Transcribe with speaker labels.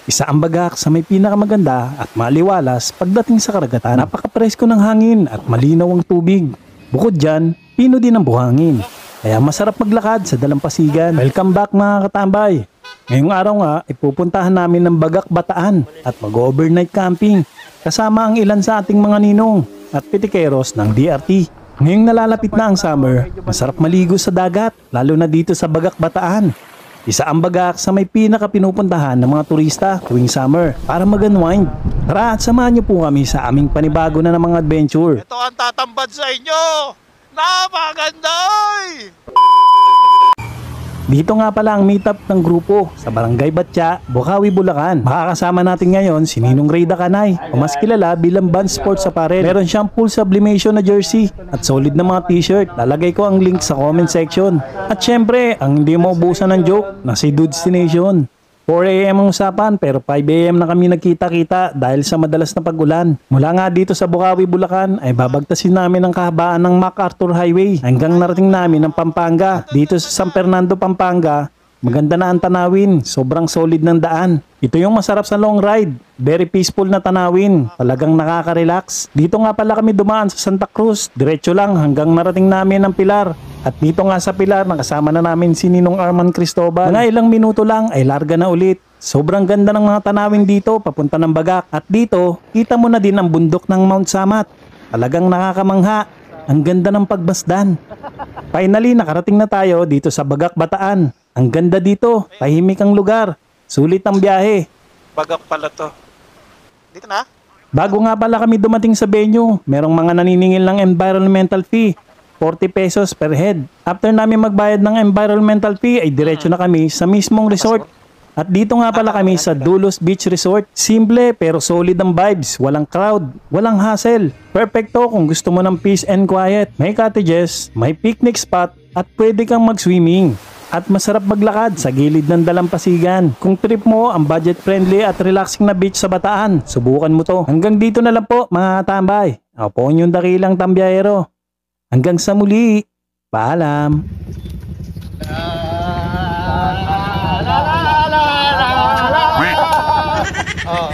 Speaker 1: Isa ang Bagak sa may pinakamaganda at maliwalas pagdating sa karagatan. Napakapresko ng hangin at malinaw ang tubig. Bukod dyan, pino din ang buhangin. Kaya masarap maglakad sa dalampasigan. Welcome back mga katambay. Ngayong araw nga, ipupuntahan namin ng Bagak Bataan at mag-overnight camping. Kasama ang ilan sa ating mga ninong at pitikeros ng DRT. Ngayong nalalapit na ang summer, masarap maligo sa dagat, lalo na dito sa Bagak Bataan. Isa ang Bagak sa may pinaka-pinupuntahan ng mga turista tuwing summer para mag-unwind. Tara at samahan niyo po kami sa aming panibago na ng mga adventure.
Speaker 2: Ito ang tatambad sa inyo! Napakaganda!
Speaker 1: Dito nga pala ang meetup ng grupo sa Barangay Batya, Bukawi, Bulacan. Makakasama natin ngayon si Ninong Reyda Kanay, o mas kilala bilang Band Sports Apparel. Meron siyang full sublimation na jersey at solid na mga t-shirt. Lalagay ko ang link sa comment section. At syempre, ang hindi maubusan ng joke na si Dudestination. 4 AM ang usapan pero 5 AM na kami nagkita-kita dahil sa madalas na pag-ulan. Mula nga dito sa Bukawi, Bulacan ay babagtasin namin ang kahabaan ng MacArthur Highway hanggang narating namin ang Pampanga. Dito sa San Fernando, Pampanga, maganda na ang tanawin, sobrang solid ng daan. Ito yung masarap sa long ride, very peaceful na tanawin, talagang nakaka-relax. Dito nga pala kami dumaan sa Santa Cruz, diretso lang hanggang narating namin ang Pilar. At dito nga sa Pilar, nakasama na namin si Ninong Arman Cristobal. Mga ilang minuto lang ay larga na ulit. Sobrang ganda ng mga tanawin dito papunta ng Bagak. At dito, kita mo na din ang bundok ng Mount Samat. Talagang nakakamangha. Ang ganda ng pagbasdan. Finally, nakarating na tayo dito sa Bagak Bataan. Ang ganda dito, tahimik ang lugar. Sulit ang biyahe.
Speaker 2: Bagak pala to. Dito na?
Speaker 1: Bago nga pala kami dumating sa venue, merong mga naniningil ng environmental fee. 40 pesos per head. After namin magbayad ng environmental fee ay diretso na kami sa mismong resort. At dito nga pala kami sa Dulos Beach Resort. Simple pero solid ang vibes. Walang crowd, walang hassle. Perfecto kung gusto mo ng peace and quiet. May cottages, may picnic spot at pwede kang mag-swimming. At masarap maglakad sa gilid ng dalampasigan. Kung trip mo ang budget friendly at relaxing na beach sa Bataan, subukan mo to. Hanggang dito na lang po mga tambay. Ako po yung dakilang tambiyahero. Hanggang sa muli. Paalam.
Speaker 2: Oh.